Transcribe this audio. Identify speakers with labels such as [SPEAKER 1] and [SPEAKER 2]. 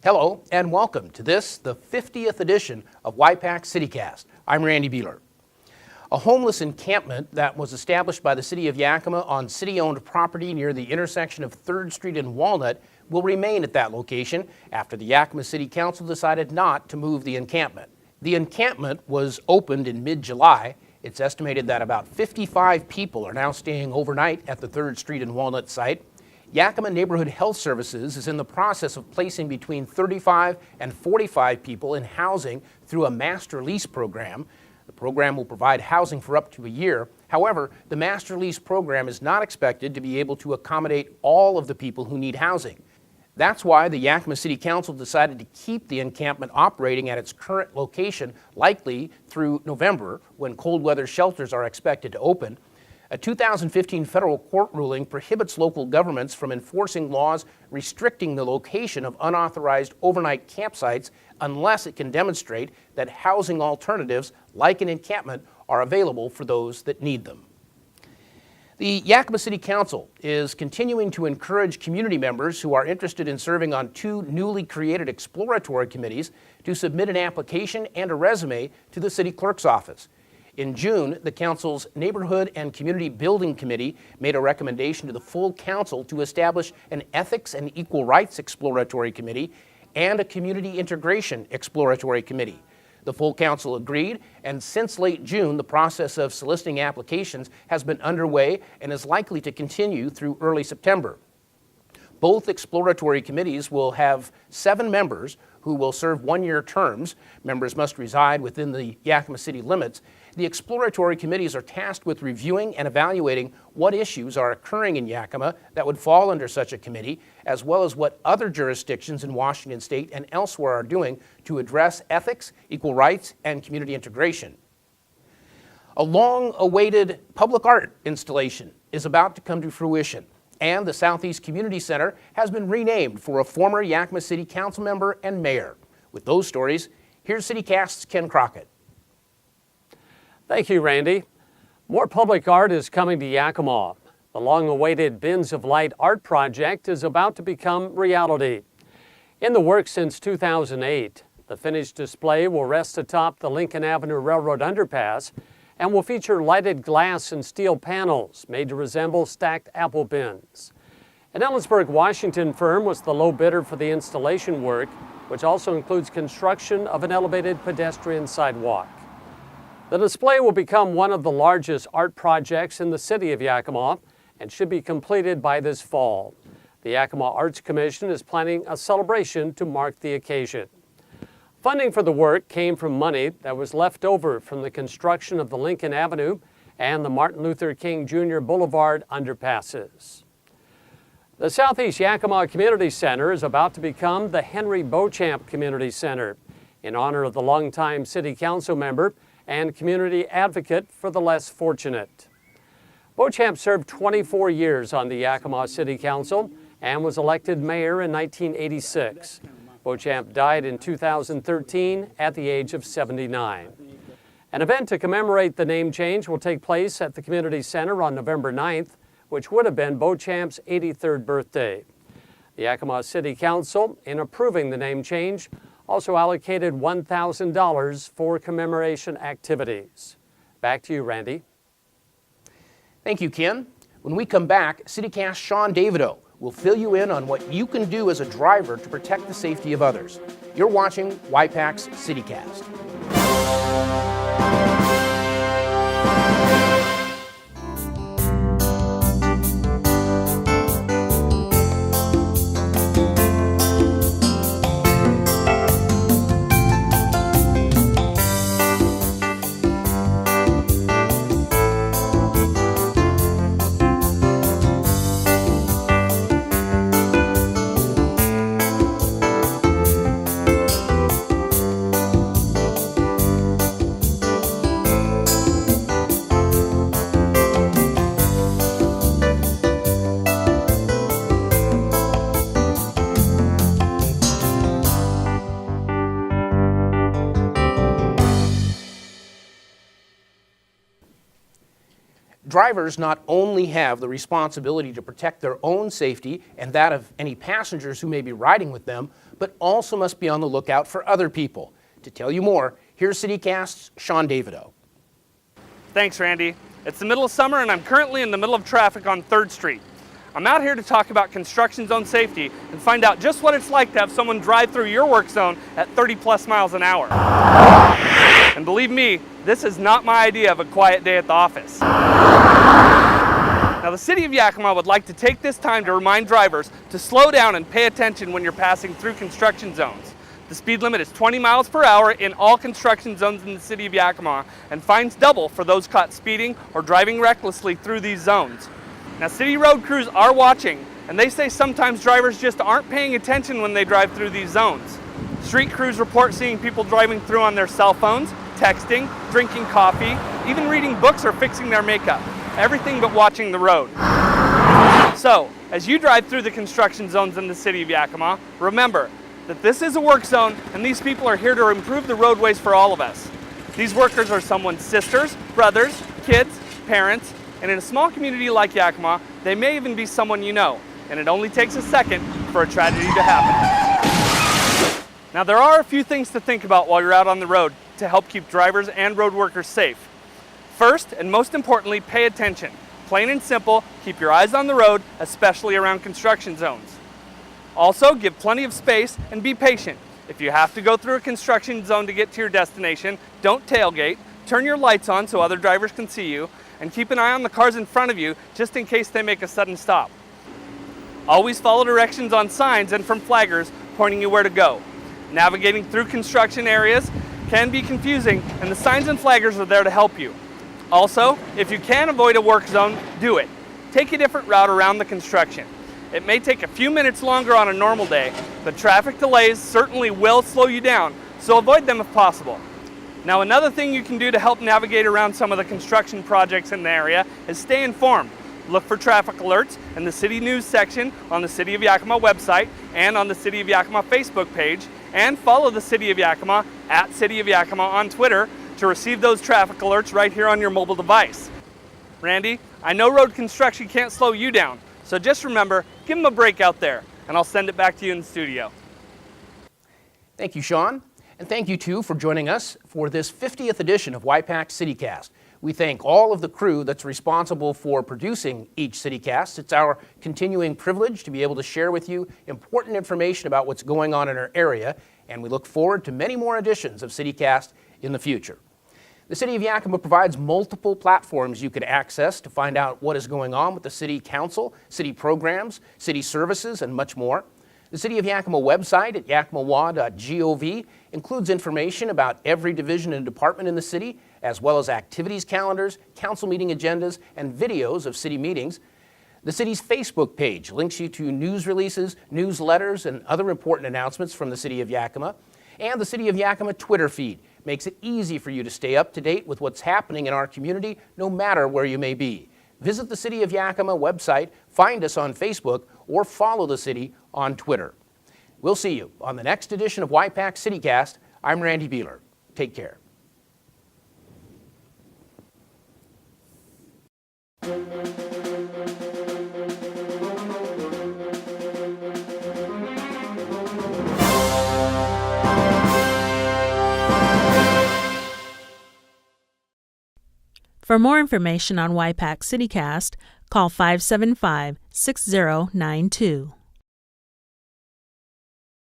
[SPEAKER 1] Hello and welcome to this, the 50th edition of Y-PAC CityCast. I'm Randy Beehler. A homeless encampment that was established by the City of Yakima on city-owned property near the intersection of 3rd Street and Walnut will remain at that location after the Yakima City Council decided not to move the encampment. The encampment was opened in mid-July. It's estimated that about 55 people are now staying overnight at the 3rd Street and Walnut site. Yakima Neighborhood Health Services is in the process of placing between 35 and 45 people in housing through a master lease program. The program will provide housing for up to a year. However, the master lease program is not expected to be able to accommodate all of the people who need housing. That's why the Yakima City Council decided to keep the encampment operating at its current location, likely through November, when cold weather shelters are expected to open. A 2015 federal court ruling prohibits local governments from enforcing laws restricting the location of unauthorized overnight campsites unless it can demonstrate that housing alternatives like an encampment are available for those that need them. The Yakima City Council is continuing to encourage community members who are interested in serving on 2 newly created exploratory committees to submit an application and a resume to the city clerk's office. In June, the Council's Neighborhood and Community Building Committee made a recommendation to the full Council to establish an Ethics and Equal Rights Exploratory Committee and a Community Integration Exploratory Committee. The full Council agreed, and since late June, the process of soliciting applications has been underway and is likely to continue through early September. Both exploratory committees will have 7 members who will serve 1-year terms. Members must reside within the Yakima City limits. The exploratory committees are tasked with reviewing and evaluating what issues are occurring in Yakima that would fall under such a committee, as well as what other jurisdictions in Washington State and elsewhere are doing to address ethics, equal rights, and community integration. A long-awaited public art installation is about to come to fruition, and the Southeast Community Center has been renamed for a former Yakima City Council member and mayor. With those stories, here's CityCast's Ken Crockett.
[SPEAKER 2] Thank you, Randy. More public art is coming to Yakima. The long-awaited Bins of Light art project is about to become reality. In the works since 2008, the finished display will rest atop the Lincoln Avenue Railroad underpass and will feature lighted glass and steel panels made to resemble stacked apple bins. An Ellensburg, Washington firm was the low bidder for the installation work, which also includes construction of an elevated pedestrian sidewalk. The display will become one of the largest art projects in the city of Yakima and should be completed by this fall. The Yakima Arts Commission is planning a celebration to mark the occasion. Funding for the work came from money that was left over from the construction of the Lincoln Avenue and the Martin Luther King Jr. Boulevard underpasses. The Southeast Yakima Community Center is about to become the Henry Beauchamp Community Center in honor of the longtime City Council member and community advocate for the less fortunate. Beauchamp served 24 years on the Yakima City Council and was elected mayor in 1986. Beauchamp died in 2013 at the age of 79. An event to commemorate the name change will take place at the Community Center on November 9th, which would have been Beauchamp's 83rd birthday. The Yakima City Council, in approving the name change, also allocated $1,000 for commemoration activities. Back to you, Randy.
[SPEAKER 1] Thank you, Ken. When we come back, CityCast Sean Davido will fill you in on what you can do as a driver to protect the safety of others. You're watching Y-PAC's CityCast. Drivers not only have the responsibility to protect their own safety and that of any passengers who may be riding with them, but also must be on the lookout for other people. To tell you more, here's CityCast's Sean Davido.
[SPEAKER 3] Thanks, Randy. It's the middle of summer and I'm currently in the middle of traffic on 3rd Street. I'm out here to talk about construction zone safety and find out just what it's like to have someone drive through your work zone at 30+ miles an hour. And believe me, this is not my idea of a quiet day at the office. Now, the City of Yakima would like to take this time to remind drivers to slow down and pay attention when you're passing through construction zones. The speed limit is 20 miles per hour in all construction zones in the City of Yakima, and fines double for those caught speeding or driving recklessly through these zones. Now, city road crews are watching, and they say sometimes drivers just aren't paying attention when they drive through these zones. Street crews report seeing people driving through on their cell phones, texting, drinking coffee, even reading books or fixing their makeup. Everything but watching the road. So, as you drive through the construction zones in the City of Yakima, remember that this is a work zone and these people are here to improve the roadways for all of us. These workers are someone's sisters, brothers, kids, parents, and in a small community like Yakima, they may even be someone you know, and it only takes a second for a tragedy to happen. Now, there are a few things to think about while you're out on the road to help keep drivers and road workers safe. First, and most importantly, pay attention. Plain and simple, keep your eyes on the road, especially around construction zones. Also, give plenty of space and be patient. If you have to go through a construction zone to get to your destination, don't tailgate, turn your lights on so other drivers can see you, and keep an eye on the cars in front of you just in case they make a sudden stop. Always follow directions on signs and from flaggers pointing you where to go. Navigating through construction areas can be confusing, and the signs and flaggers are there to help you. Also, if you can avoid a work zone, do it. Take a different route around the construction. It may take a few minutes longer on a normal day, but traffic delays certainly will slow you down, so avoid them if possible. Now, another thing you can do to help navigate around some of the construction projects in the area is stay informed. Look for traffic alerts in the city news section on the City of Yakima website and on the City of Yakima Facebook page, and follow the City of Yakima at City of Yakima on Twitter to receive those traffic alerts right here on your mobile device. Randy, I know road construction can't slow you down, so just remember, give them a break out there, and I'll send it back to you in the studio.
[SPEAKER 1] Thank you, Sean, and thank you too for joining us for this 50th edition of Y-PAC CityCast. We thank all of the crew that's responsible for producing each CityCast. It's our continuing privilege to be able to share with you important information about what's going on in our area, and we look forward to many more editions of CityCast in the future. The City of Yakima provides multiple platforms you could access to find out what is going on with the City Council, city programs, city services, and much more. The City of Yakima website at yakimawa.gov includes information about every division and department in the city, as well as activities calendars, council meeting agendas, and videos of city meetings. The city's Facebook page links you to news releases, newsletters, and other important announcements from the City of Yakima. And the City of Yakima Twitter feed makes it easy for you to stay up to date with what's happening in our community, no matter where you may be. Visit the City of Yakima website, find us on Facebook, or follow the city on Twitter. We'll see you on the next edition of Y-PAC CityCast. I'm Randy Beehler. Take care.
[SPEAKER 4] For more information on Y-PAC CityCast, call 575-6092.